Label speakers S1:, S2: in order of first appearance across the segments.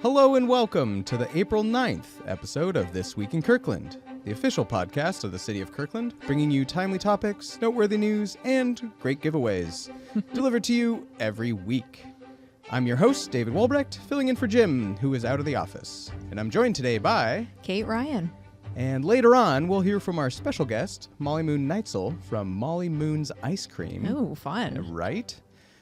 S1: Hello and welcome to the April 9th episode of This Week in Kirkland, the official podcast of the City of Kirkland, bringing you timely topics, noteworthy news, and great giveaways, delivered to you every week. I'm your host, David Wolbrecht, filling in for Jim, who is out of the office. And I'm joined today by...
S2: Kate Ryan.
S1: And later on, we'll hear from our special guest, Molly Moon Neitzel, from Molly Moon's Ice Cream.
S2: Oh, fun.
S1: Right?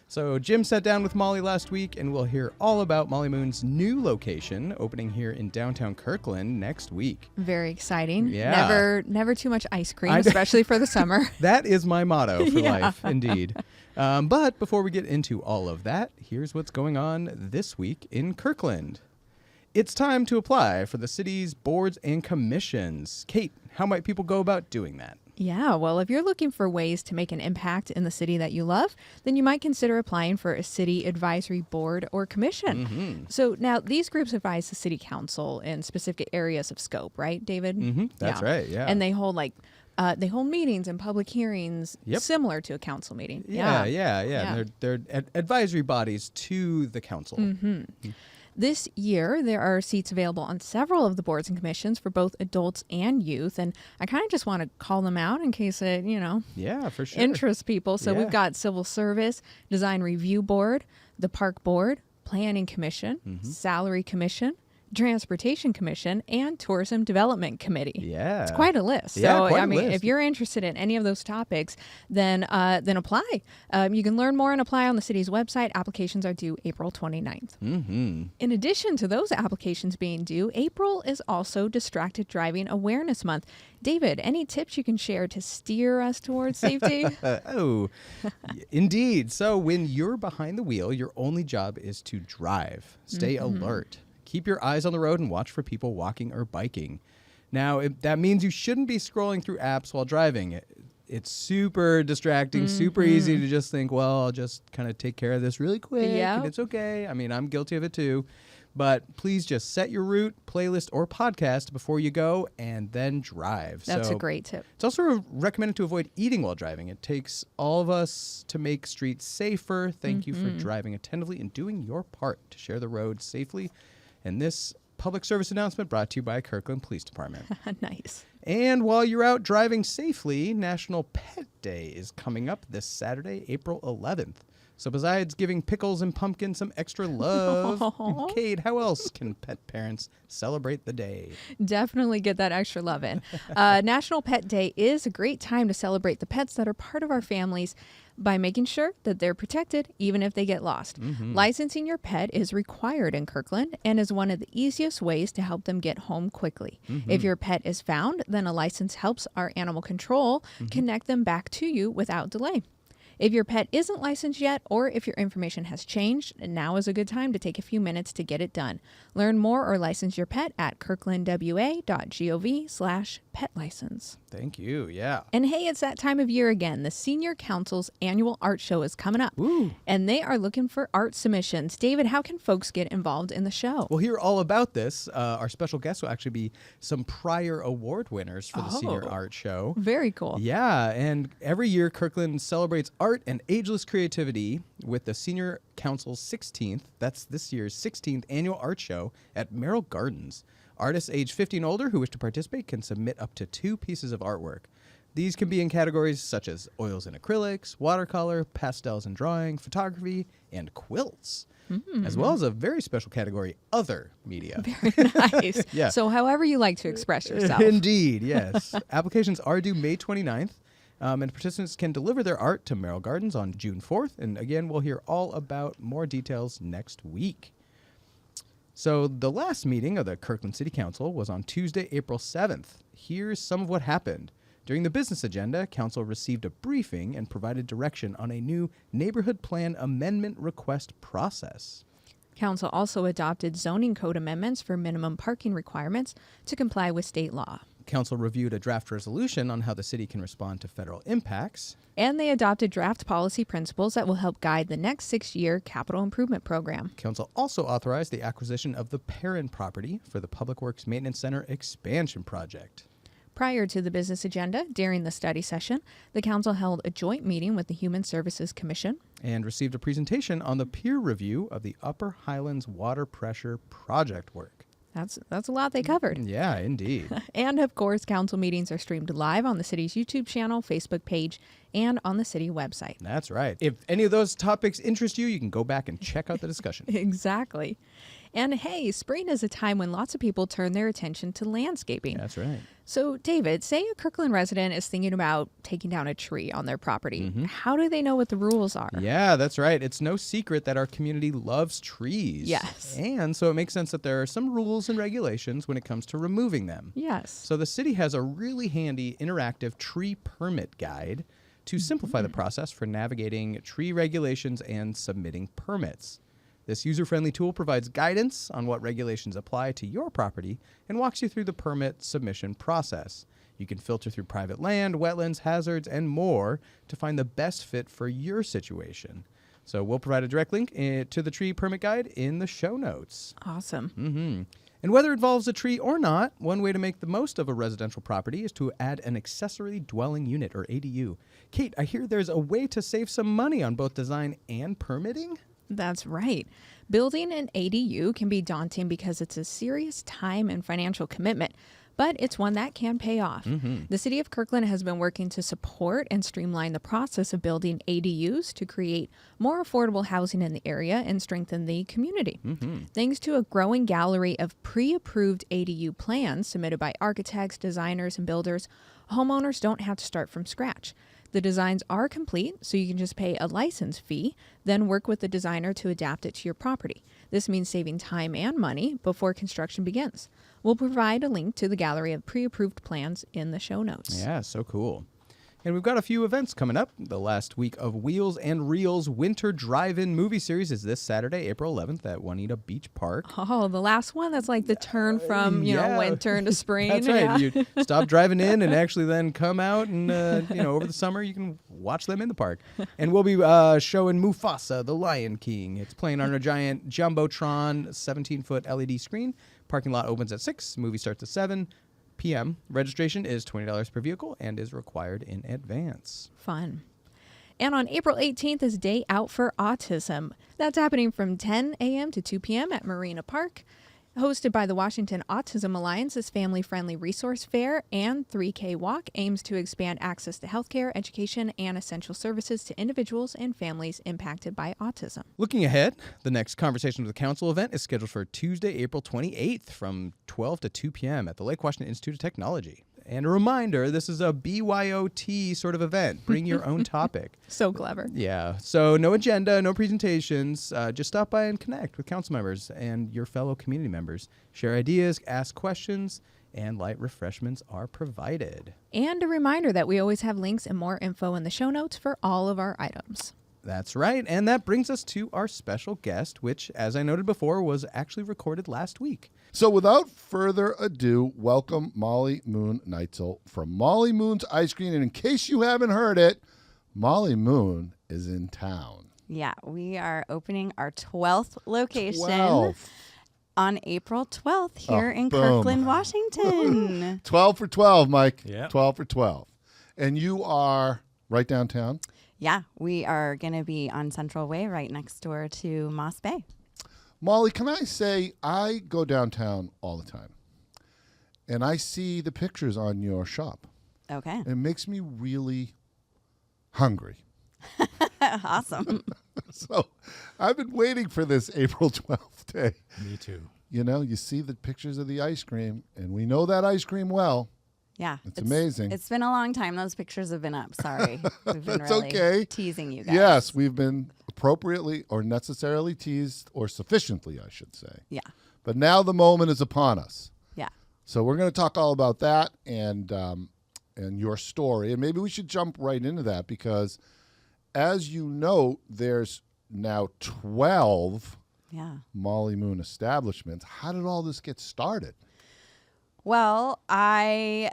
S1: So Jim sat down with Molly last week, and we'll hear all about Molly Moon's new location opening here in downtown Kirkland next week.
S2: Very exciting.
S1: Yeah.
S2: Never too much ice cream, especially for the summer.
S1: That is my motto for life, indeed. But before we get into all of that, here's what's going on this week in Kirkland. It's time to apply for the city's boards and commissions. Kate, how might people go about doing that?
S2: Yeah, well, if you're looking for ways to make an impact in the city that you love, then you might consider applying for a city advisory board or commission.
S1: Mm-hmm.
S2: So now these groups advise the city council in specific areas of scope, right, David?
S1: Mm-hmm. That's right, yeah.
S2: And they hold they hold meetings and public hearings similar to a council meeting.
S1: Yeah. And they're advisory bodies to the council.
S2: Mm-hmm. This year, there are seats available on several of the boards and commissions for both adults and youth. And I kind of just want to call them out in case it,
S1: yeah, for sure,
S2: interests people. So we've got Civil Service, Design Review Board, the Park Board, Planning Commission, Salary Commission, Transportation Commission, and Tourism Development Committee.
S1: Yeah.
S2: It's quite a list.
S1: Yeah,
S2: so,
S1: quite a
S2: I mean,
S1: list.
S2: if you're interested in any of those topics, then apply. You can learn more and apply on the city's website. Applications are due April 29th.
S1: Mm-hmm.
S2: In addition to those applications being due, April is also Distracted Driving Awareness Month. David, any tips you can share to steer us towards safety?
S1: Indeed. So when you're behind the wheel, your only job is to drive. Stay alert. Keep your eyes on the road and watch for people walking or biking. Now, that means you shouldn't be scrolling through apps while driving. It's super distracting, super easy to just think, well, I'll just kind of take care of this really quick, and it's okay. I mean, I'm guilty of it too. But please just set your route, playlist, or podcast before you go, and then drive.
S2: That's a great tip.
S1: It's also recommended to avoid eating while driving. It takes all of us to make streets safer. Thank you for driving attentively and doing your part to share the road safely. And this public service announcement brought to you by Kirkland Police Department.
S2: Nice.
S1: And while you're out driving safely, National Pet Day is coming up this Saturday, April 11th. So besides giving pickles and pumpkins some extra love, Kate, how else can pet parents celebrate the day?
S2: Definitely get that extra love in. National Pet Day is a great time to celebrate the pets that are part of our families by making sure that they're protected even if they get lost. Licensing your pet is required in Kirkland and is one of the easiest ways to help them get home quickly. If your pet is found, then a license helps our animal control connect them back to you without delay. If your pet isn't licensed yet, or if your information has changed, now is a good time to take a few minutes to get it done. Learn more or license your pet at kirklandwa.gov/petlicense.
S1: Thank you, yeah.
S2: And hey, it's that time of year again. The Senior Council's annual art show is coming up.
S1: Ooh.
S2: And they are looking for art submissions. David, how can folks get involved in the show?
S1: We'll hear all about this. Our special guest will actually be some prior award winners for the Senior Art Show.
S2: Very cool.
S1: Yeah, and every year Kirkland celebrates art and ageless creativity with the Senior Council's 16th, that's this year's 16th annual art show at Merrill Gardens. Artists age 50 and older who wish to participate can submit up to 2 pieces of artwork. These can be in categories such as oils and acrylics, watercolor, pastels and drawing, photography, and quilts, as well as a very special category, other media.
S2: Very nice.
S1: Yeah.
S2: So however you like to express yourself.
S1: Indeed, yes. Applications are due May 29th. And participants can deliver their art to Merrill Gardens on June 4th. And again, we'll hear all about more details next week. So the last meeting of the Kirkland City Council was on Tuesday, April 7th. Here's some of what happened. During the business agenda, Council received a briefing and provided direction on a new neighborhood plan amendment request process.
S2: Council also adopted zoning code amendments for minimum parking requirements to comply with state law.
S1: Council reviewed a draft resolution on how the city can respond to federal impacts.
S2: And they adopted draft policy principles that will help guide the next 6-year capital improvement program.
S1: Council also authorized the acquisition of the Perrin property for the Public Works Maintenance Center expansion project.
S2: Prior to the business agenda, during the study session, the council held a joint meeting with the Human Services Commission
S1: and received a presentation on the peer review of the Upper Highlands water pressure project work.
S2: That's a lot they covered.
S1: Yeah, indeed.
S2: And of course, council meetings are streamed live on the city's YouTube channel, Facebook page, and on the city website.
S1: That's right. If any of those topics interest you, you can go back and check out the discussion.
S2: Exactly. And hey, spring is a time when lots of people turn their attention to landscaping.
S1: That's right.
S2: So, David, say a Kirkland resident is thinking about taking down a tree on their property. How do they know what the rules are?
S1: Yeah, that's right. It's no secret that our community loves trees.
S2: Yes.
S1: And so it makes sense that there are some rules and regulations when it comes to removing them.
S2: Yes.
S1: So the city has a really handy interactive tree permit guide to simplify the process for navigating tree regulations and submitting permits. This user-friendly tool provides guidance on what regulations apply to your property and walks you through the permit submission process. You can filter through private land, wetlands, hazards, and more to find the best fit for your situation. So we'll provide a direct link to the tree permit guide in the show notes.
S2: Awesome.
S1: And whether it involves a tree or not, one way to make the most of a residential property is to add an accessory dwelling unit, or ADU. Kate, I hear there's a way to save some money on both design and permitting?
S2: That's right. Building an ADU can be daunting because it's a serious time and financial commitment, but it's one that can pay off. The city of Kirkland has been working to support and streamline the process of building ADUs to create more affordable housing in the area and strengthen the community. Thanks to a growing gallery of pre-approved ADU plans submitted by architects, designers, and builders, homeowners don't have to start from scratch. The designs are complete, so you can just pay a license fee, then work with the designer to adapt it to your property. This means saving time and money before construction begins. We'll provide a link to the gallery of pre-approved plans in the show notes.
S1: Yeah, so cool. And we've got a few events coming up. The last week of Wheels and Reels Winter Drive-In movie series is this Saturday, April 11th at Juanita Beach Park.
S2: Oh, the last one? That's like the turn from, winter into spring.
S1: That's right. You stop driving in and actually then come out and, over the summer you can watch them in the park. And we'll be showing Mufasa, the Lion King. It's playing on a giant Jumbotron 17-foot LED screen. Parking lot opens at 6. Movie starts at 7 p.m. Registration is $20 per vehicle and is required in advance.
S2: Fun. And on April 18th is Day Out for Autism. That's happening from 10 a.m. to 2 p.m. at Marina Park. Hosted by the Washington Autism Alliance, this family-friendly resource fair and 3K walk aims to expand access to healthcare, education, and essential services to individuals and families impacted by autism.
S1: Looking ahead, the next Conversation with the Council event is scheduled for Tuesday, April 28th from 12 to 2 p.m. at the Lake Washington Institute of Technology. And a reminder, this is a BYOT sort of event. Bring your own topic.
S2: So clever.
S1: Yeah. So no agenda, no presentations. Just stop by and connect with council members and your fellow community members. Share ideas, ask questions, and light refreshments are provided.
S2: And a reminder that we always have links and more info in the show notes for all of our items.
S1: That's right. And that brings us to our special guest, which, as I noted before, was actually recorded last week.
S3: So without further ado, welcome Molly Moon Neitzel from Molly Moon's Ice Cream. And in case you haven't heard it, Molly Moon is in town.
S4: Yeah, we are opening our 12th location
S3: 12.
S4: on April 12th here in
S3: boom.
S4: Kirkland, Washington.
S3: 12 for 12, Mike.
S1: Yeah.
S3: 12 for 12. And you are right downtown?
S4: Yeah, we are going to be on Central Way right next door to Moss Bay.
S3: Molly, can I say I go downtown all the time, and I see the pictures on your shop.
S4: Okay.
S3: It makes me really hungry.
S4: Awesome.
S3: So I've been waiting for this April 12th day.
S1: Me too.
S3: You know, you see the pictures of the ice cream, and we know that ice cream well.
S4: Yeah.
S3: It's amazing.
S4: It's been a long time. Those pictures have been up. Sorry. We've been
S3: That's
S4: really
S3: okay.
S4: teasing you guys.
S3: Yes, we've been appropriately or necessarily teased, or sufficiently, I should say.
S4: Yeah.
S3: But now the moment is upon us.
S4: Yeah.
S3: So we're going to talk all about that and your story. And maybe we should jump right into that because, as you know, there's now 12 Molly Moon establishments. How did all this get started?
S4: Well, I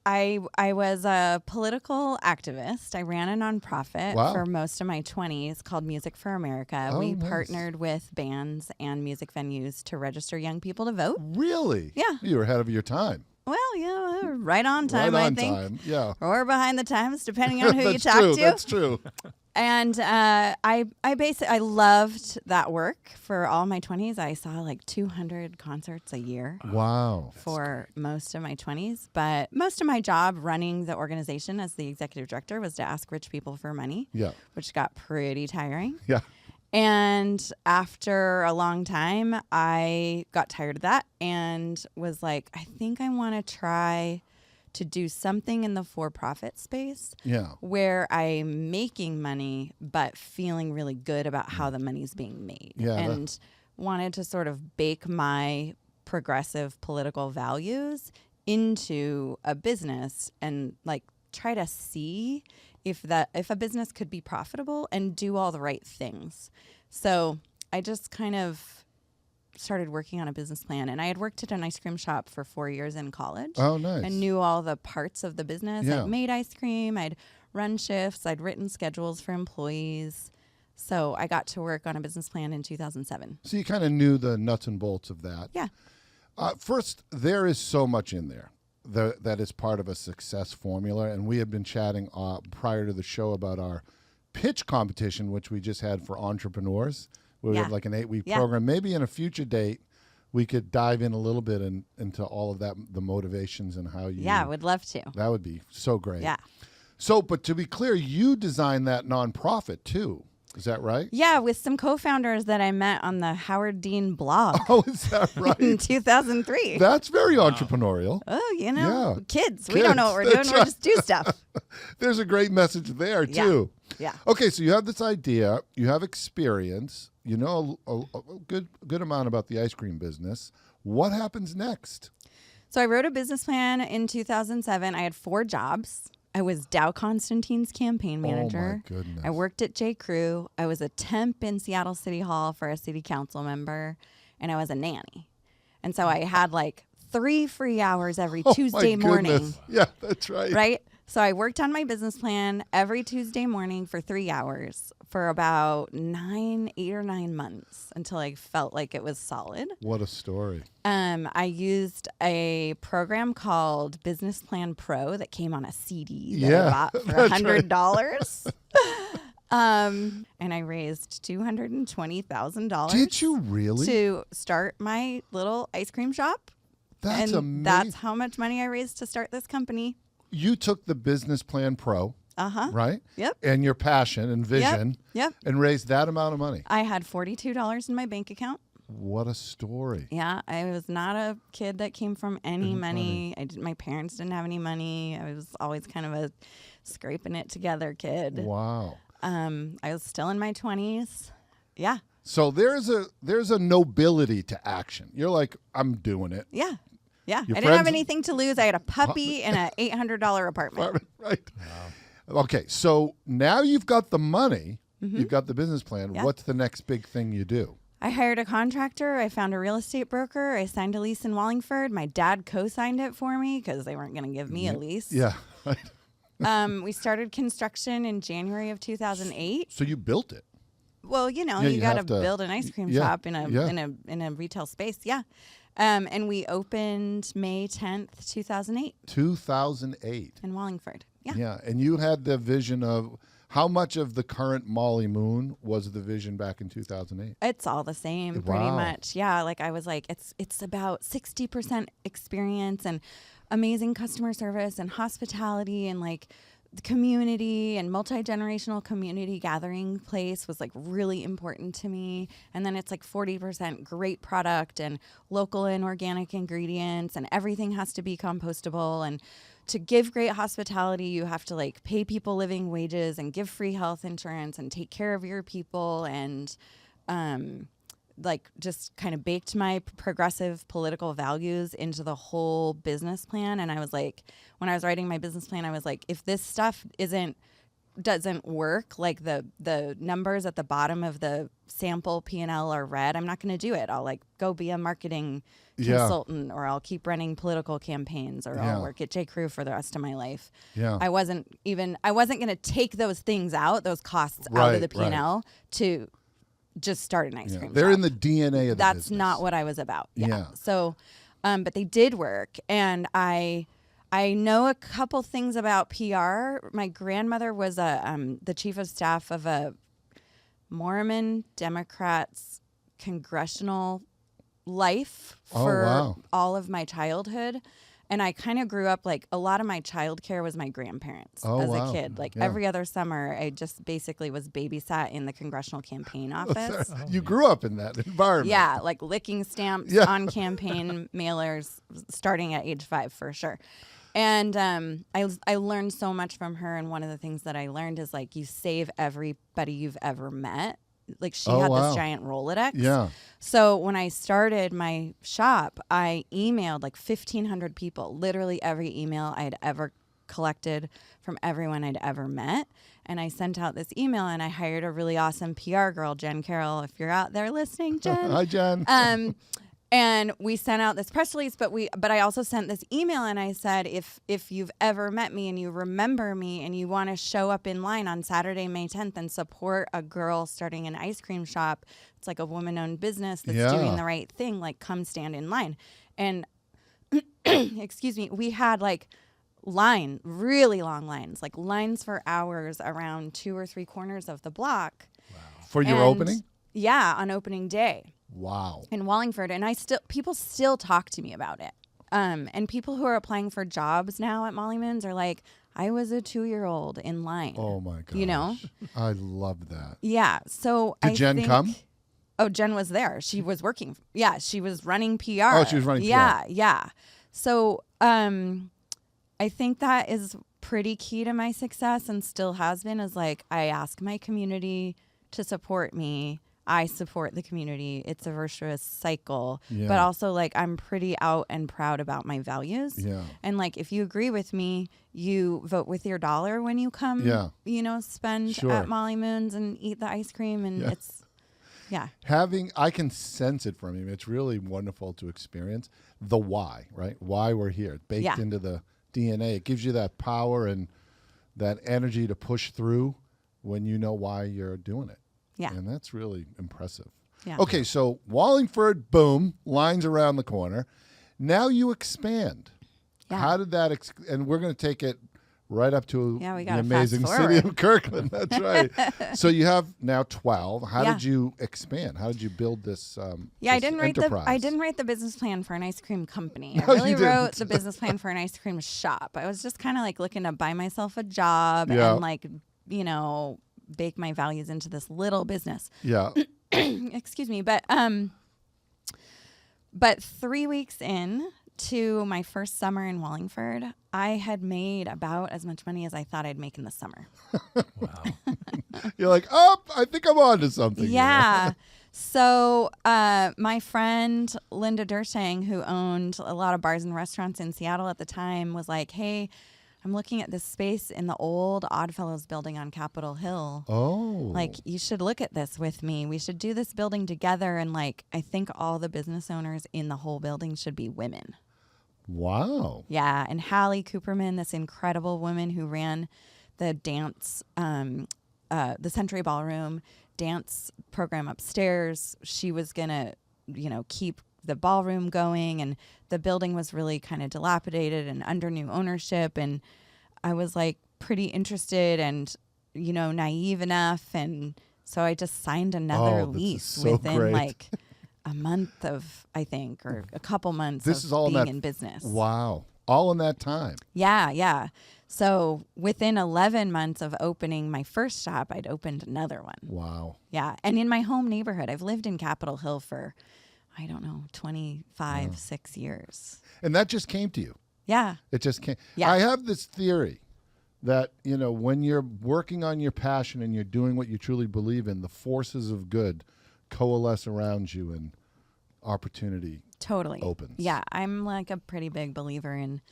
S4: was a political activist. I ran a nonprofit for most of my 20s called Music for America. We partnered with bands and music venues to register young people to vote.
S3: Really?
S4: Yeah.
S3: You were ahead of your time.
S4: Well, yeah, right on time,
S3: Right on
S4: I think.
S3: time, yeah.
S4: Or behind the times, depending on who you
S3: That's
S4: talk
S3: true.
S4: to.
S3: That's true.
S4: And I loved that work for all my 20s. I saw like 200 concerts a year.
S3: Wow.
S4: For most of my 20s. But most of my job running the organization as the executive director was to ask rich people for money,
S3: Yeah.
S4: which got pretty tiring.
S3: Yeah.
S4: And after a long time, I got tired of that and was like, I think I want to try to do something in the for-profit space
S3: Yeah.
S4: where I'm making money but feeling really good about how the money's being made.
S3: Yeah,
S4: and wanted to sort of bake my progressive political values into a business and like try to see if a business could be profitable and do all the right things. So I just kind of started working on a business plan, and I had worked at an ice cream shop for 4 years in college.
S3: Oh, nice.
S4: And knew all the parts of the business.
S3: Yeah.
S4: I'd made ice cream, I'd run shifts, I'd written schedules for employees. So I got to work on a business plan in 2007.
S3: So you kind of knew the nuts and bolts of that.
S4: Yeah.
S3: First, there is so much in there that is part of a success formula. And we had been chatting prior to the show about our pitch competition, which we just had for entrepreneurs. We
S4: Yeah.
S3: had like an 8-week
S4: Yeah.
S3: program. Maybe in a future date, we could dive in a little bit into all of that, the motivations and how you.
S4: Yeah, would love to.
S3: That would be so great.
S4: Yeah.
S3: So, but to be clear, you designed that nonprofit too. Is that right?
S4: Yeah, with some co-founders that I met on the Howard Dean blog
S3: Oh, is that
S4: in
S3: right?
S4: 2003.
S3: That's very entrepreneurial.
S4: Oh, you know,
S3: Yeah.
S4: kids. We don't know what we're doing.
S3: That's
S4: We just do stuff.
S3: There's a great message there
S4: Yeah.
S3: too.
S4: Yeah.
S3: Okay, so you have this idea, you have experience, you know a good amount about the ice cream business. What happens next?
S4: So I wrote a business plan in 2007. I had 4 jobs. I was Dow Constantine's campaign manager.
S3: Oh my goodness.
S4: I worked at J. Crew. I was a temp in Seattle City Hall for a city council member, and I was a nanny. And so I had like 3 free hours every
S3: Oh,
S4: Tuesday
S3: my
S4: morning.
S3: goodness. Yeah, that's right.
S4: Right? So I worked on my business plan every Tuesday morning for 3 hours for about 8 or 9 months until I felt like it was solid.
S3: What a story.
S4: I used a program called Business Plan Pro that came on a CD that
S3: Yeah,
S4: I bought for
S3: that's
S4: $100. And I raised $220,000.
S3: Did you really?
S4: To start my little ice cream shop?
S3: That's
S4: and
S3: amazing.
S4: that's how much money I raised to start this company.
S3: You took the Business Plan Pro, right?
S4: Yep.
S3: And your passion and vision,
S4: Yep.
S3: and raised that amount of money.
S4: I had $42 in my bank account.
S3: What a story.
S4: Yeah, I was not a kid that came from any money. My parents didn't have any money. I was always kind of a scraping it together kid.
S3: Wow.
S4: I was still in my 20s. Yeah.
S3: So there's a nobility to action. You're like, I'm doing it.
S4: Yeah. Yeah.
S3: Your
S4: I didn't have
S3: friends-
S4: anything to lose. I had a puppy and an $800 apartment.
S3: Right. Okay, so now you've got the money. You've got the business plan.
S4: Yeah.
S3: What's the next big thing you do?
S4: I hired a contractor. I found a real estate broker. I signed a lease in Wallingford. My dad co-signed it for me because they weren't going to give me a lease.
S3: Yeah. Right.
S4: We started construction in January of 2008.
S3: So you built it.
S4: Well, you know,
S3: Yeah,
S4: you
S3: you
S4: got to
S3: have to-
S4: build an ice cream
S3: Yeah,
S4: shop in
S3: yeah.
S4: a retail space. Yeah. And we opened May 10th, 2008
S3: 2008.
S4: in Wallingford. Yeah.
S3: Yeah, and you had the vision of how much of the current Molly Moon was the vision back in 2008?
S4: It's all the same, pretty
S3: Wow.
S4: much. Yeah, like I was like, it's about 60% experience and amazing customer service and hospitality and like the community and multi-generational community gathering place was like really important to me. And then it's like 40% great product and local and organic ingredients, and everything has to be compostable. And to give great hospitality, you have to like pay people living wages and give free health insurance and take care of your people, and like just kind of baked my progressive political values into the whole business plan. And I was like, when I was writing my business plan, I was like, if this stuff doesn't work, like the numbers at the bottom of the sample P&L are red, I'm not going to do it. I'll like go be a marketing consultant, or I'll keep running political campaigns, or I'll work at J. Crew for the rest of my life.
S3: Yeah.
S4: I wasn't going to take those things out, those costs out of the P&L to just start an ice cream
S3: They're
S4: shop.
S3: in the DNA of the
S4: That's
S3: business.
S4: not what I was about. Yeah.
S3: Yeah.
S4: So but they did work. And I know a couple things about PR. My grandmother was the chief of staff of a Mormon Democrats congressional life for all of my childhood. And I kind of grew up like a lot of my childcare was my grandparents as a kid. Like every other summer, I just basically was babysat in the congressional campaign office.
S3: You grew up in that environment.
S4: Yeah, like licking stamps on campaign mailers starting at age 5 for sure. And I learned so much from her. And one of the things that I learned is like you save everybody you've ever met. Like she had this giant Rolodex.
S3: Yeah.
S4: So when I started my shop, I emailed like 1,500 people, literally every email I had ever collected from everyone I'd ever met. And I sent out this email and I hired a really awesome PR girl, Jen Carroll. If you're out there listening, Jen.
S3: Hi, Jen.
S4: And we sent out this press release, but I also sent this email and I said, if you've ever met me and you remember me and you want to show up in line on Saturday, May 10th and support a girl starting an ice cream shop, it's like a woman-owned business that's doing the right thing, like come stand in line. And excuse me, we had like really long lines, like lines for hours around 2 or 3 corners of the block.
S3: Wow. For your opening?
S4: Yeah, on opening day.
S3: Wow.
S4: In Wallingford. And people still talk to me about it. And people who are applying for jobs now at Molly Moon's are like, I was a 2-year-old in line.
S3: Oh my gosh.
S4: You know?
S3: I love that.
S4: Yeah. So
S3: Did Jen come?
S4: Oh, Jen was there. She was working. Yeah, she was running PR.
S3: Oh, she was running PR.
S4: Yeah. So I think that is pretty key to my success and still has been, is like I ask my community to support me. I support the community. It's a virtuous cycle. Yeah. But also, like, I'm pretty out and proud about my values. Yeah. And, like, if you agree with me, you vote with your dollar when you come, spend at Molly Moon's and eat the ice cream. And it's,
S3: I can sense it from you. It's really wonderful to experience the why, right? Why we're here. Baked into the DNA. It gives you that power and that energy to push through when you know why you're doing it. Yeah. And that's really impressive. Yeah. Okay, so Wallingford, boom, lines around the corner. Now you expand. Yeah. How did that, and we're going to take it right up to the amazing city of Kirkland. That's right. So you have now 12. How did you expand? How did you build this
S4: I didn't write the business plan for an ice cream company. I really wrote the business plan for an ice cream shop. I was just kind of like looking to buy myself a job and like, bake my values into this little business. Yeah. Excuse me. But 3 weeks in to my first summer in Wallingford, I had made about as much money as I thought I'd make in the summer.
S3: Wow. You're like, I think I'm on to something.
S4: Yeah. So my friend Linda Dershang, who owned a lot of bars and restaurants in Seattle at the time, was like, hey, I'm looking at this space in the old Oddfellows building on Capitol Hill. Oh. Like, you should look at this with me. We should do this building together. And, like, I think all the business owners in the whole building should be women.
S3: Wow.
S4: Yeah. And Hallie Cooperman, this incredible woman who ran the dance, the Century Ballroom dance program upstairs, she was going to, keep the ballroom going, and the building was really kind of dilapidated and under new ownership, and I was like pretty interested and naive enough, and so I just signed another lease within like a month of, I think, or a couple months of being in business.
S3: Wow. All in that time.
S4: Yeah. So within 11 months of opening my first shop, I'd opened another one.
S3: Wow.
S4: Yeah. And in my home neighborhood, I've lived in Capitol Hill for 6 years.
S3: And that just came to you.
S4: Yeah.
S3: It just came. Yeah. I have this theory that, when you're working on your passion and you're doing what you truly believe in, the forces of good coalesce around you and opportunity opens.
S4: Yeah. I'm like a pretty big believer in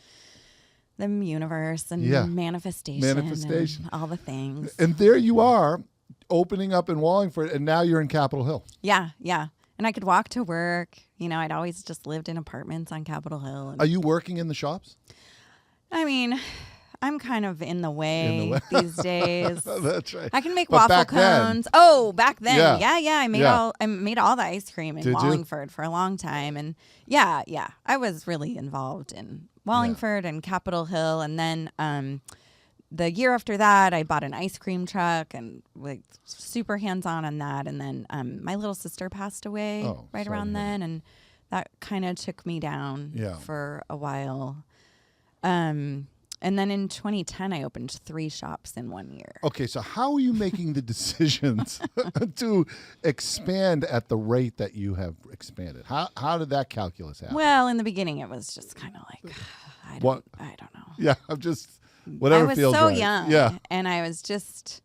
S4: the universe and manifestation and all the things.
S3: And there you are opening up in Wallingford, and now you're in Capitol Hill.
S4: Yeah. And I could walk to work. I'd always just lived in apartments on Capitol Hill.
S3: Are you working in the shops?
S4: I mean, I'm kind of in the way these days.
S3: That's right.
S4: I can make
S3: But
S4: waffle
S3: back then-
S4: cones. Oh, back then,
S3: Yeah.
S4: I made
S3: Yeah.
S4: I made all the ice cream in
S3: Did you?
S4: Wallingford for a long time, and yeah, I was really involved in Wallingford and Capitol Hill, and then the year after that, I bought an ice cream truck and like super hands-on on that, and then my little sister passed away right around then, and that kind of took me down for a while. And then in 2010, I opened 3 shops in 1 year.
S3: Okay, so how are you making the decisions to expand at the rate that you have expanded? How did that calculus happen?
S4: Well, in the beginning, it was just kind of like, I don't know.
S3: Yeah, I'm just whatever feels right.
S4: I was so young.
S3: Yeah,
S4: and I was just,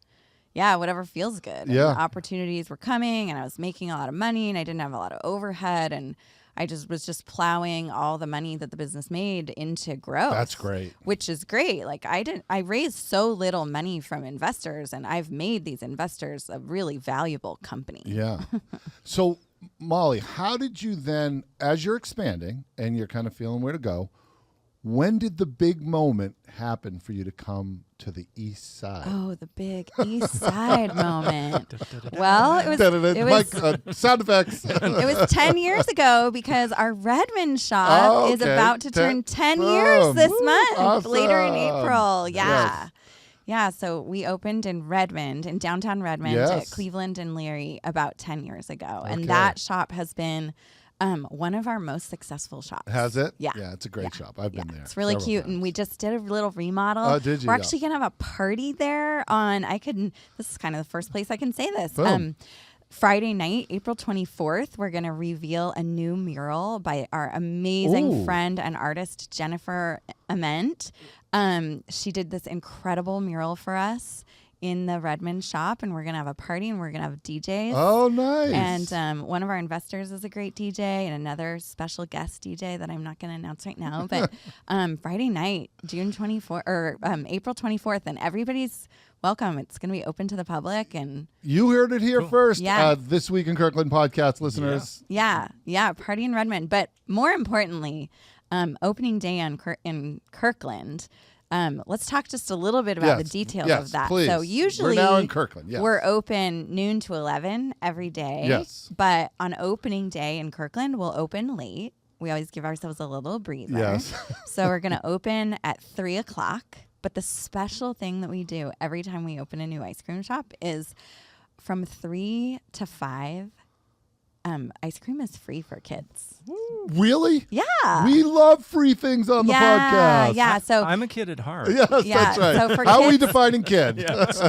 S4: whatever feels good.
S3: Yeah.
S4: And the opportunities were coming, and I was making a lot of money, and I didn't have a lot of overhead, and I was just plowing all the money that the business made into growth.
S3: That's great.
S4: Which is great. Like I raised so little money from investors, and I've made these investors a really valuable company.
S3: Yeah. So, Molly, how did you then, as you're expanding and you're kind of feeling where to go, when did the big moment happen for you to come to the East Side?
S4: Oh, the big East Side moment. Well, it was
S3: sound effects.
S4: It was 10 years ago because our Redmond shop is about to turn 10 years this month,
S3: awesome.
S4: later in April.
S3: Yes.
S4: Yeah, so we opened in Redmond, in downtown Redmond, at Cleveland and Leary about 10 years ago. And that shop has been one of our most successul shops.
S3: Has it?
S4: Yeah.
S3: Yeah, it's a great shop. I've been there.
S4: It's really cute.
S3: times.
S4: And we just did a little remodel.
S3: Oh, did you?
S4: We're actually going to have a party there this is kind of the first place I can say this.
S3: Boom.
S4: Friday night, April 24th, we're going to reveal a new mural by our amazing friend and artist, Jennifer Ament. She did this incredible mural for us in the Redmond shop, and we're going to have a party, and we're going to have DJs.
S3: Oh, nice.
S4: And one of our investors is a great DJ, and another special guest DJ that I'm not going to announce right now. But Friday night, April 24th, and everybody's welcome. It's going to be open to the public. And
S3: you heard it here first.
S4: Yeah.
S3: This Week in Kirkland podcast listeners.
S4: Yeah, party in Redmond. But more importantly, opening day in Kirkland. Let's talk just a little bit about the details of that.
S3: Please.
S4: So usually
S3: we're now in Kirkland. Yes.
S4: We're open noon to 11 every day.
S3: Yes.
S4: But on opening day in Kirkland, we'll open late. We always give ourselves a little breather.
S3: Yes.
S4: So we're going to open at 3 o'clock. But the special thing that we do every time we open a new ice cream shop is from 3 to 5, ice cream is free for kids.
S3: Really?
S4: Yeah.
S3: We love free things on the podcast.
S4: Yeah. So
S5: I'm a kid at heart.
S3: Yes, that's right.
S4: So for
S3: How are we
S4: kids-
S3: defining kid?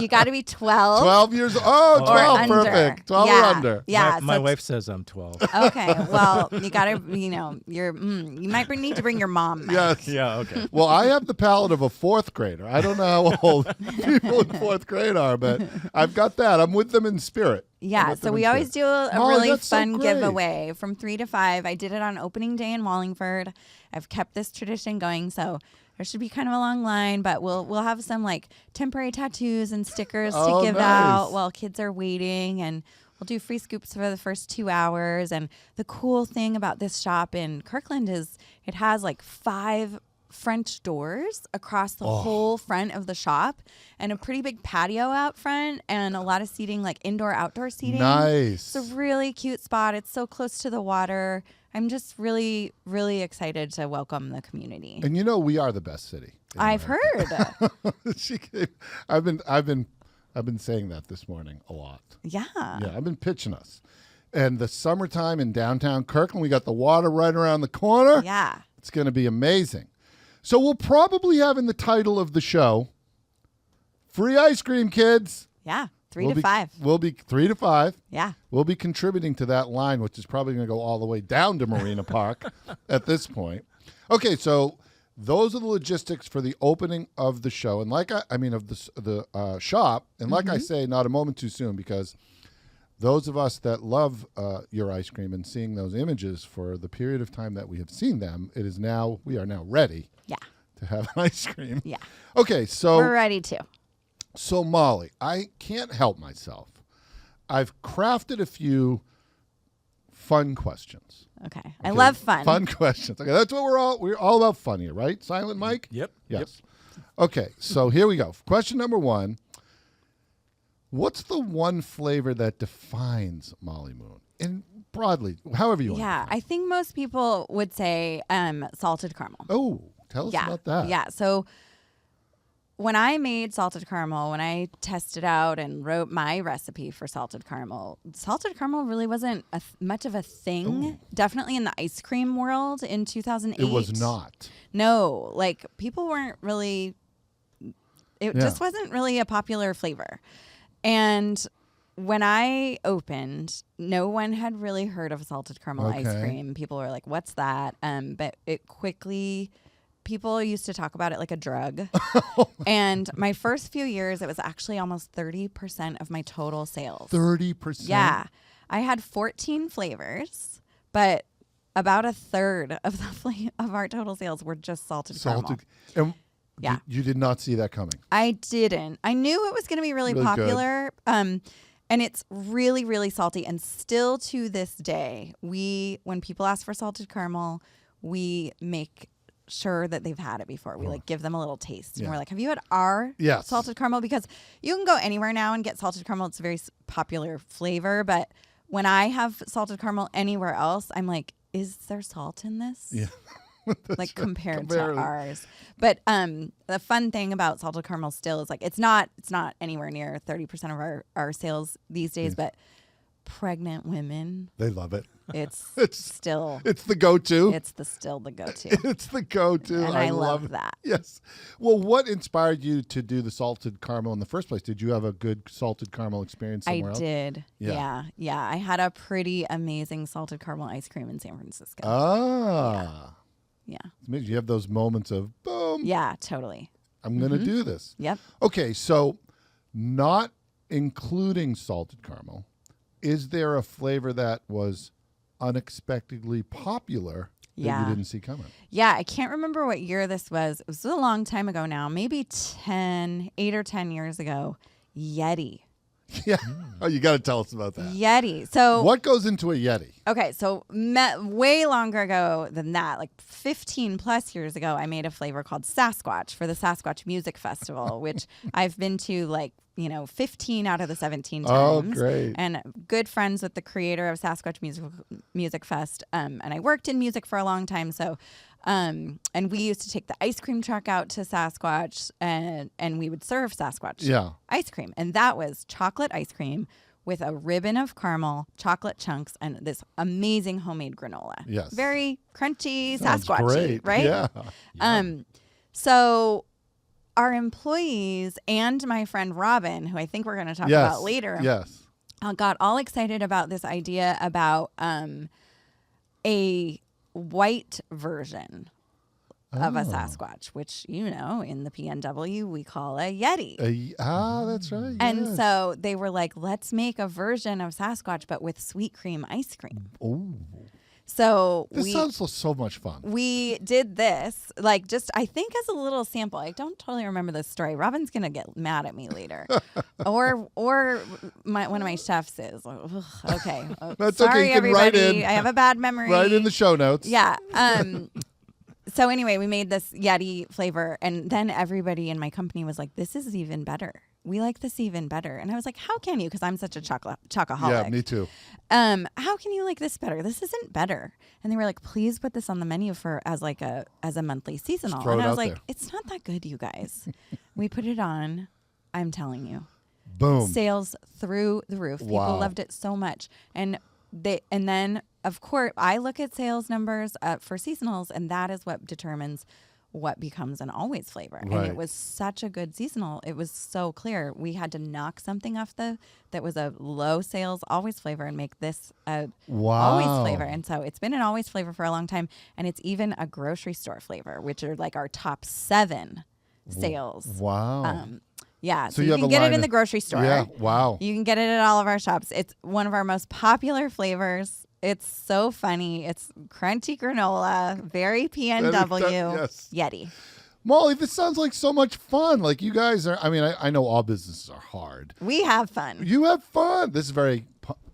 S4: you got to be 12.
S3: 12 years. Oh, 12.
S4: under.
S3: Perfect. 12 or under.
S4: Yeah.
S5: My
S4: so
S5: wife says I'm 12.
S4: Okay. Well, you got to, you might need to bring your mom.
S3: Yes.
S5: Yeah, okay.
S3: Well, I have the palate of a 4th grader. I don't know how old people in 4th grade are, but I've got that. I'm with them in spirit.
S4: Yeah, so we always do a
S3: Molly,
S4: really
S3: that's so
S4: fun
S3: great.
S4: giveaway from 3 to 5. I did it on opening day in Wallingford. I've kept this tradition going, so there should be kind of a long line, but we'll have some like temporary tattoos and stickers to give out while kids are waiting, and we'll do free scoops for the first 2 hours. And the cool thing about this shop in Kirkland is it has like 5 French doors across the whole front of the shop, and a pretty big patio out front, and a lot of seating, like indoor outdoor seating.
S3: Nice.
S4: It's a really cute spot. It's so close to the water. I'm just really, really excited to welcome the community.
S3: And we are the best city.
S4: I've heard.
S3: I've been saying that this morning a lot.
S4: Yeah.
S3: Yeah, I've been pitching us. And the summertime in downtown Kirkland, we got the water right around the corner.
S4: Yeah.
S3: It's going to be amazing. So we'll probably have in the title of the show, free ice cream, kids.
S4: Yeah. 3 to 5.
S3: We'll be 3 to 5.
S4: Yeah.
S3: We'll be contributing to that line, which is probably going to go all the way down to Marina Park at this point. Okay, so those are the logistics for the opening of the show, and of the shop. And like I say, not a moment too soon, because those of us that love your ice cream and seeing those images for the period of time that we have seen them, we are now ready.
S4: Yeah.
S3: To have ice cream.
S4: Yeah.
S3: Okay, so
S4: We're ready to.
S3: So Molly, I can't help myself. I've crafted a few fun questions.
S4: Okay. I love fun.
S3: Fun questions. Okay, that's what we're all about fun here, right? Silent Mike?
S5: Yep.
S3: Yes. Okay, so here we go. Question number 1. What's the one flavor that defines Molly Moon? And broadly, however you want to define it.
S4: I think most people would say salted caramel.
S3: Oh, tell us about that.
S4: Yeah, so when I made salted caramel, when I tested out and wrote my recipe for salted caramel really wasn't much of a thing. Ooh. Definitely in the ice cream world in 2008.
S3: It was not.
S4: No, like people weren't really, it just wasn't really a popular flavor. And when I opened, no one had really heard of salted caramel ice cream. People were like, what's that? But it quickly... People used to talk about it like a drug. And my first few years, it was actually almost 30% of my total sales.
S3: 30%?
S4: Yeah. I had 14 flavors, but about a third of of our total sales were just salted caramel.
S3: And
S4: yeah.
S3: You did not see that coming?
S4: I didn't. I knew it was going to be really popular. And it's really, really salty. And still to this day, when people ask for salted caramel, we make sure that they've had it before. We give them a little taste. And we're like, have you had our salted caramel? Because you can go anywhere now and get salted caramel. It's a very popular flavor. But when I have salted caramel anywhere else, I'm like, is there salt in this? Yeah. Like compared to ours. But the fun thing about salted caramel still is it's not anywhere near 30% of our sales these days, but pregnant women,
S3: they love it.
S4: It's still
S3: the go-to.
S4: It's still the go-to.
S3: It's the go-to.
S4: And I love that.
S3: Yes. Well, what inspired you to do the salted caramel in the first place? Did you have a good salted caramel experience somewhere else?
S4: I did. Yeah. I had a pretty amazing salted caramel ice cream in San Francisco. Yeah.
S3: You have those moments of boom.
S4: Yeah, totally.
S3: I'm going to do this.
S4: Yep.
S3: Okay, so not including salted caramel, is there a flavor that was unexpectedly popular that you didn't see coming?
S4: Yeah, I can't remember what year this was. It was a long time ago now, maybe 8 or 10 years ago. Yeti.
S3: Yeah. Oh, you got to tell us about that.
S4: Yeti. So
S3: what goes into a Yeti?
S4: Okay, so way longer ago than that, like 15 plus years ago, I made a flavor called Sasquatch for the Sasquatch Music Festival, which I've been to 15 out of the 17 times.
S3: Oh, great.
S4: And good friends with the creator of Sasquatch Music Fest. And I worked in music for a long time, so and we used to take the ice cream truck out to Sasquatch and we would serve Sasquatch ice cream. And that was chocolate ice cream with a ribbon of caramel, chocolate chunks, and this amazing homemade granola.
S3: Yes.
S4: Very crunchy,
S3: Sounds
S4: Sasquatchy,
S3: great.
S4: right?
S3: Yeah.
S4: So our employees and my friend Robin, who I think we're going to talk about later, got all excited about this idea about a white version of a Sasquatch, which, in the PNW, we call a Yeti.
S3: That's right.
S4: And so they were like, let's make a version of Sasquatch, but with sweet cream ice cream.
S3: Oh.
S4: So
S3: this sounds so much fun.
S4: We did this, I think as a little sample. I don't totally remember this story. Robin's going to get mad at me later. or one of my chefs is. Ugh, okay.
S3: That's
S4: sorry,
S3: okay. You can
S4: everybody.
S3: write in.
S4: I have a bad memory.
S3: Write in the show notes.
S4: Yeah. So anyway, we made this Yeti flavor, and then everybody in my company was like, this is even better. We like this even better. And I was like, how can you? Because I'm such a chocoholic.
S3: Yeah, me too.
S4: How can you like this better? This isn't better. And they were like, please put this on the menu as a monthly seasonal. And I was like, it's not that good, you guys. We put it on. I'm telling you.
S3: Boom.
S4: Sales through the roof.
S3: Wow.
S4: People loved it so much. And then of course I look at sales numbers for seasonals, and that is what determines what becomes an always flavor.
S3: Right.
S4: And it was such a good seasonal. It was so clear. We had to knock something off that was a low sales always flavor and make this a always flavor. And so it's been an always flavor for a long time. And it's even a grocery store flavor, which are like our top 7 sales.
S3: Wow.
S4: Yeah, so you can get it in the grocery store.
S3: Yeah, wow.
S4: You can get it at all of our shops. It's one of our most popular flavors. It's so funny. It's crunchy granola, very PNW, Yeti.
S3: Molly, this sounds like so much fun. Like you guys are, I know all businesses are hard.
S4: We have fun.
S3: You have fun. This is very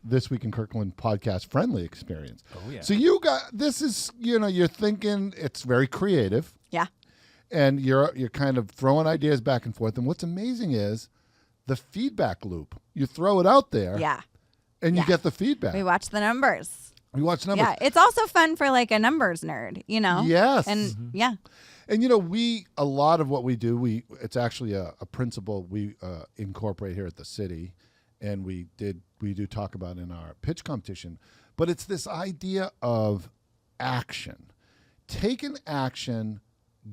S3: This Week in Kirkland podcast friendly experience.
S1: Oh, yeah.
S3: So this is, you're thinking it's very creative.
S4: Yeah.
S3: and you're kind of throwing ideas back and forth. And what's amazing is the feedback loop. You throw it out there, and you get the feedback.
S4: We watch the numbers.
S3: We watch numbers.
S4: Yeah, it's also fun for like a numbers nerd, you know.
S3: Yes,
S4: and
S3: and you know, a lot of what we do, it's actually a principle we incorporate here at the city, and we do talk about in our pitch competition. But it's this idea of action. Take an action,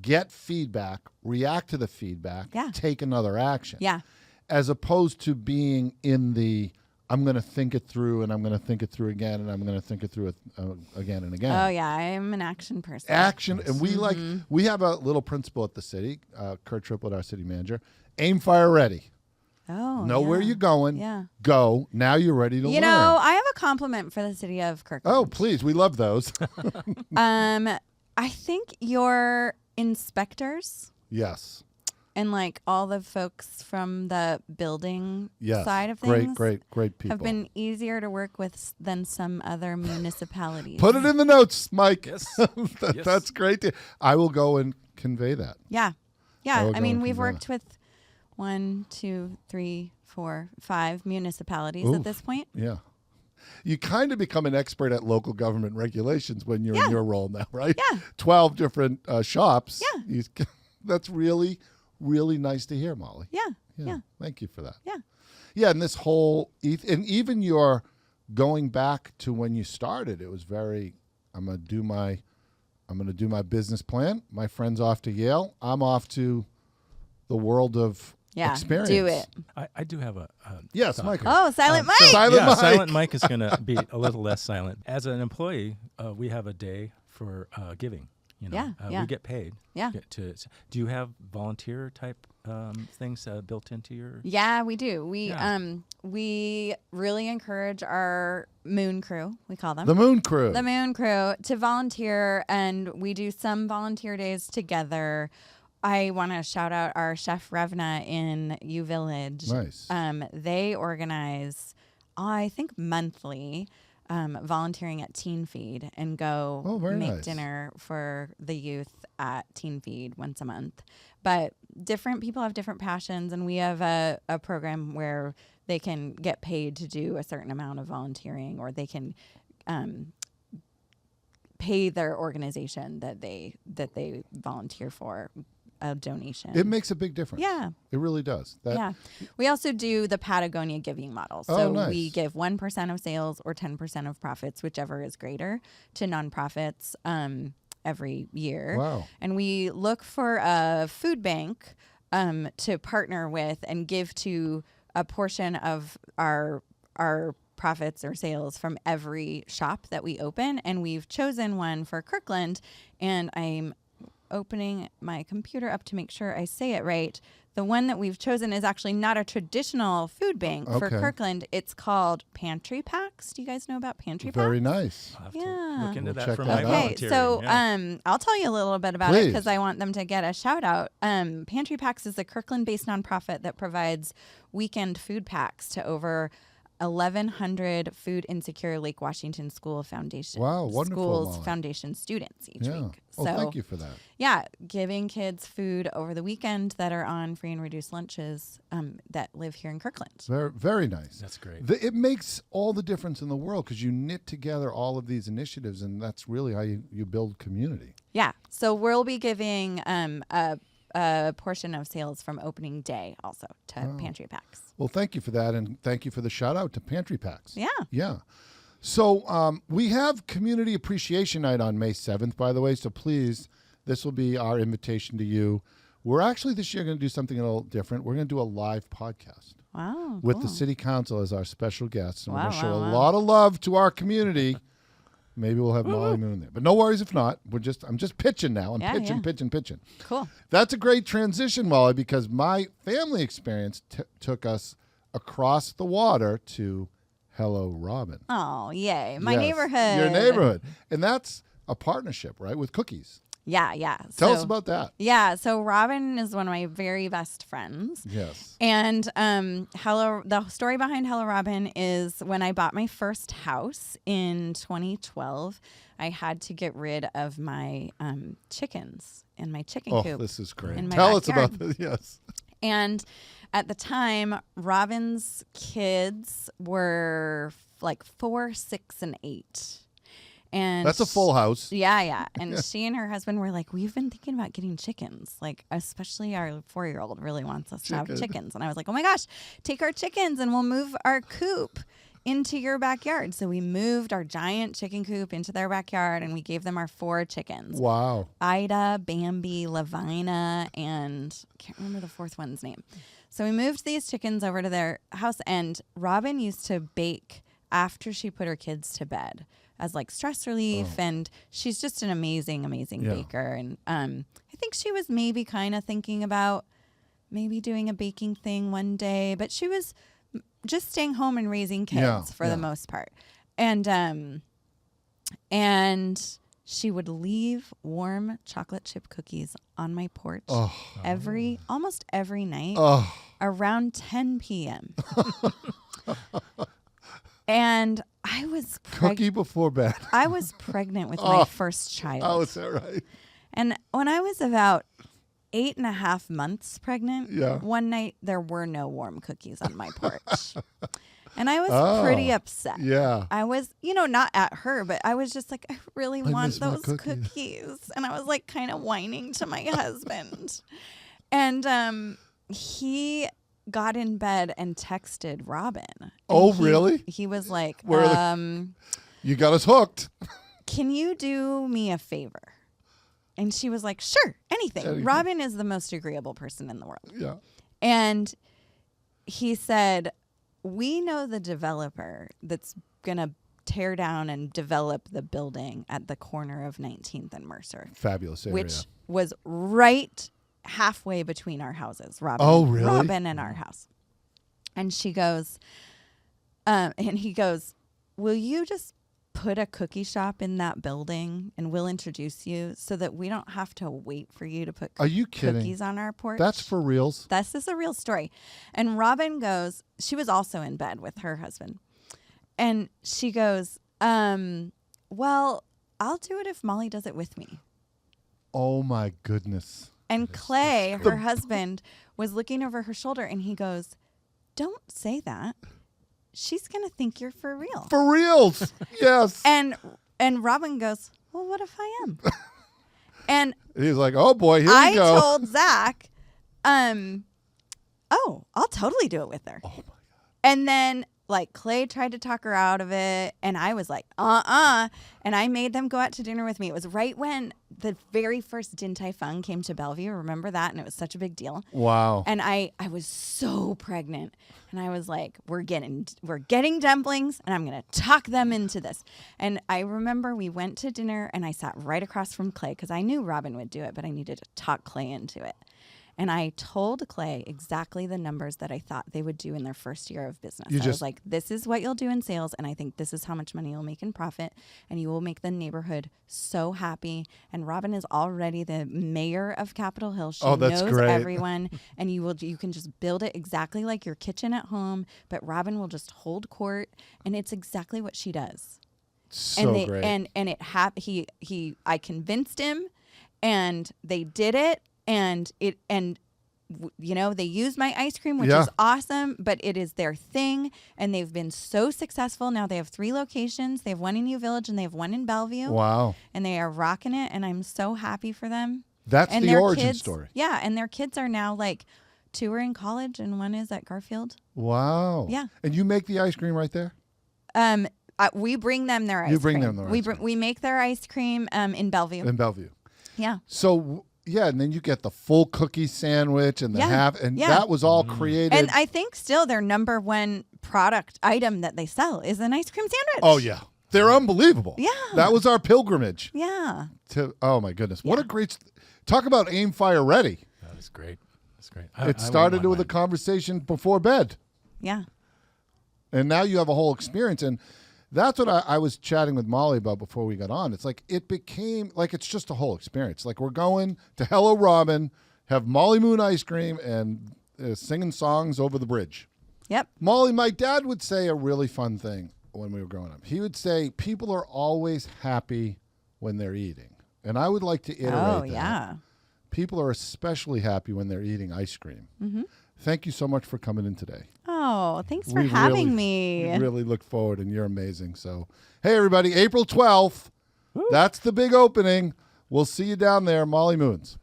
S3: get feedback, react to the feedback, take another action.
S4: Yeah.
S3: As opposed to being in the, I'm going to think it through, and I'm going to think it through again, and I'm going to think it through again and again.
S4: Oh, yeah. I'm an action person.
S3: Action. And we have a little principle at the city, Kurt Triplett, our city manager, aim, fire, ready.
S4: Oh,
S3: know where you're going.
S4: Yeah.
S3: Go. Now you're ready to learn.
S4: You know, I have a compliment for the city of Kirkland.
S3: Oh, please. We love those.
S4: I think your inspectors.
S3: Yes.
S4: And like all the folks from the building side of
S3: things.
S4: Great
S3: people.
S4: Have been easier to work with than some other municipalities.
S3: Put it in the notes, Mike.
S5: Yes.
S3: That's great. I will go and convey that.
S4: Yeah. Yeah. I mean, we've worked with 1, 2, 3, 4, 5 municipalities at this point.
S3: Yeah. You kind of become an expert at local government regulations when you're in your role now, right?
S4: Yeah.
S3: 12 different shops.
S4: Yeah.
S3: That's really, really nice to hear, Molly.
S4: Yeah.
S3: Thank you for that.
S4: Yeah.
S3: Yeah, and this whole, and even your going back to when you started, it was very, I'm going to do my business plan. My friend's off to Yale. I'm off to the world of experience.
S4: Do it.
S5: I do have a
S3: yes,
S5: thought
S3: Mike.
S5: here.
S4: Oh, Silent Mike.
S5: Silent Mike is going to be a little less silent. As an employee, we have a day for giving. You know, we get paid.
S4: Yeah.
S5: Do you have volunteer type things built into your?
S4: Yeah, we do. We really encourage our Moon Crew. We call them
S3: the Moon Crew.
S4: The Moon Crew to volunteer, and we do some volunteer days together. I want to shout out our chef Revna in U Village.
S3: Nice.
S4: They organize, I think monthly, volunteering at Teen Feed and go make dinner for the youth at Teen Feed once a month. But different people have different passions, and we have a program where they can get paid to do a certain amount of volunteering, or they can pay their organization that they volunteer for a donation.
S3: It makes a big difference.
S4: Yeah.
S3: It really does.
S4: We also do the Patagonia giving model. So we give 1% of sales or 10% of profits, whichever is greater, to nonprofits every year.
S3: Wow.
S4: And we look for a food bank to partner with and give to a portion of our profits or sales from every shop that we open. And we've chosen one for Kirkland, and I'm opening my computer up to make sure I say it right. The one that we've chosen is actually not a traditional food bank for Kirkland. It's called Pantry Packs. Do you guys know about Pantry Packs?
S3: Very nice.
S5: I'll have to look into that for
S3: that
S5: my
S3: out.
S5: volunteering.
S4: So I'll tell you a little bit about it because I want them to get a shout out. Pantry Packs is a Kirkland-based nonprofit that provides weekend food packs to over 1,100 food insecure Lake Washington Schools Foundation students each week.
S3: So thank you for that.
S4: Yeah, giving kids food over the weekend that are on free and reduced lunches that live here in Kirkland.
S3: Very, very nice.
S5: That's great.
S3: It makes all the difference in the world because you knit together all of these initiatives, and that's really how you build community.
S4: Yeah, so we'll be giving a portion of sales from opening day also to Pantry Packs.
S3: Well, thank you for that, and thank you for the shout out to Pantry Packs.
S4: Yeah.
S3: Yeah. So we have Community Appreciation Night on May 7th, by the way, so please, this will be our invitation to you. We're actually this year going to do something a little different. We're going to do a live podcast.
S4: Wow.
S3: With the City Council as our special guest. And we're going to show a lot of love to our community. Maybe we'll have Molly Moon there. But no worries if not. I'm just pitching now. I'm pitching.
S4: Cool.
S3: That's a great transition, Molly, because my family experience took us across the water to Hello Robin.
S4: Oh, yay. My neighborhood.
S3: Your neighborhood. And that's a partnership, right, with cookies.
S4: Yeah.
S3: Tell us about that.
S4: Yeah, so Robin is one of my very best friends.
S3: Yes.
S4: And the story behind Hello Robin is when I bought my first house in 2012, I had to get rid of my chickens in my chicken coop.
S3: Oh, this is great.
S4: Tell
S3: us about this. Yes.
S4: And at the time, Robin's kids were like 4, 6, and 8. And
S3: that's a full house.
S4: Yeah. And she and her husband were like, we've been thinking about getting chickens. Like, especially our 4-year-old really wants us to have chickens. And I was like, oh my gosh, take our chickens and we'll move our coop into your backyard. So we moved our giant chicken coop into their backyard and we gave them our 4 chickens.
S3: Wow.
S4: Ida, Bambi, Lavina, and I can't remember the 4th one's name. So we moved these chickens over to their house, and Robin used to bake after she put her kids to bed as like stress relief. And she's just an amazing baker. And I think she was maybe kind of thinking about maybe doing a baking thing one day, but she was just staying home and raising kids for the most part. And she would leave warm chocolate chip cookies on my porch almost every night around 10 p.m. And I was
S3: cookie before bed.
S4: I was pregnant with my first child.
S3: Oh, is that right?
S4: And when I was about 8.5 months pregnant, one night there were no warm cookies on my porch. And I was pretty upset.
S3: Yeah.
S4: I was, not at her, but I was just like, I really want those cookies. And I was like kind of whining to my husband. And he got in bed and texted Robin. And
S3: really?
S4: He was like,
S3: you got us hooked.
S4: Can you do me a favor? And she was like, sure, anything. Robin is the most agreeable person in the world.
S3: Yeah.
S4: And he said, we know the developer that's going to tear down and develop the building at the corner of 19th and Mercer.
S3: Fabulous area.
S4: Which was right halfway between our houses, Robin and our house. And she goes, and he goes, will you just put a cookie shop in that building and we'll introduce you so that we don't have to wait for you to put cookies on our porch?
S3: That's for reals.
S4: This is a real story. And Robin goes, she was also in bed with her husband. And she goes, well, I'll do it if Molly does it with me.
S3: Oh my goodness.
S4: And Clay, her husband, was looking over her shoulder and he goes, don't say that. She's going to think you're for real.
S3: For reals. Yes.
S4: And Robin goes, well, what if I am? And
S3: he's like, oh boy, here we go.
S4: I told Zach, I'll totally do it with her. Oh my God. And then like Clay tried to talk her out of it. And I was like, And I made them go out to dinner with me. It was right when the very first Din Tai Fung came to Bellevue. Remember that? And it was such a big deal.
S3: Wow.
S4: And I was so pregnant. And I was like, we're getting dumplings and I'm going to talk them into this. And I remember we went to dinner and I sat right across from Clay because I knew Robin would do it, but I needed to talk Clay into it. And I told Clay exactly the numbers that I thought they would do in their first year of business. I was like, this is what you'll do in sales, and I think this is how much money you'll make in profit, and you will make the neighborhood so happy. And Robin is already the mayor of Capitol Hill. She knows everyone, and you can just build it exactly like your kitchen at home, but Robin will just hold court, and it's exactly what she does.
S3: So great.
S4: And I convinced him, and they did it. And they use my ice cream, which is awesome, but it is their thing. And they've been so successful. Now they have 3 locations. They have one in New Village and they have one in Bellevue.
S3: Wow.
S4: And they are rocking it. And I'm so happy for them.
S3: That's
S4: and
S3: the origin story. Yeah.
S4: And their kids are now like 2 are in college and 1 is at Garfield.
S3: Wow.
S4: Yeah.
S3: And you make the ice cream right there?
S4: We bring them their ice cream.
S3: You bring them their ice cream.
S4: We make their ice cream in Bellevue.
S3: In Bellevue.
S4: Yeah.
S3: So... yeah, and then you get the full cookie sandwich and the half, and that was all created.
S4: And I think still their number 1 product item that they sell is an ice cream sandwich.
S3: Oh, yeah. They're unbelievable.
S4: Yeah.
S3: That was our pilgrimage.
S4: Yeah.
S3: Oh, my goodness. What a great... talk about aim, fire, ready.
S5: That was great. That's great.
S3: It started with a conversation before bed.
S4: Yeah.
S3: And now you have a whole experience. And that's what I was chatting with Molly about before we got on. It's like it became like it's just a whole experience. Like we're going to Hello Robin, have Molly Moon ice cream, and singing songs over the bridge.
S4: Yep.
S3: Molly, my dad would say a really fun thing when we were growing up. He would say people are always happy when they're eating. And I would like to iterate that.
S4: Oh, yeah.
S3: People are especially happy when they're eating ice cream. Mm-hmm. Thank you so much for coming in today.
S4: Oh, thanks for having me.
S3: We really look forward, and you're amazing. So, hey, everybody, April 12th, that's the big opening. We'll see you down there, Molly Moons.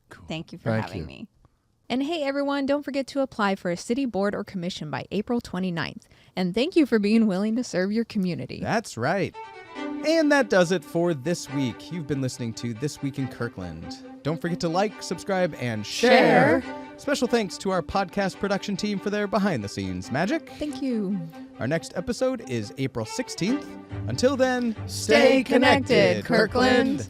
S4: Cool. Thank you for having me.
S2: And hey, everyone, don't forget to apply for a city board or commission by April 29th. And thank you for being willing to serve your community.
S1: That's right. And that does it for this week. You've been listening to This Week in Kirkland. Don't forget to like, subscribe, and share. Special thanks to our podcast production team for their behind-the-scenes magic.
S2: Thank you.
S1: Our next episode is April 16th. Until then,
S2: stay connected, Kirkland.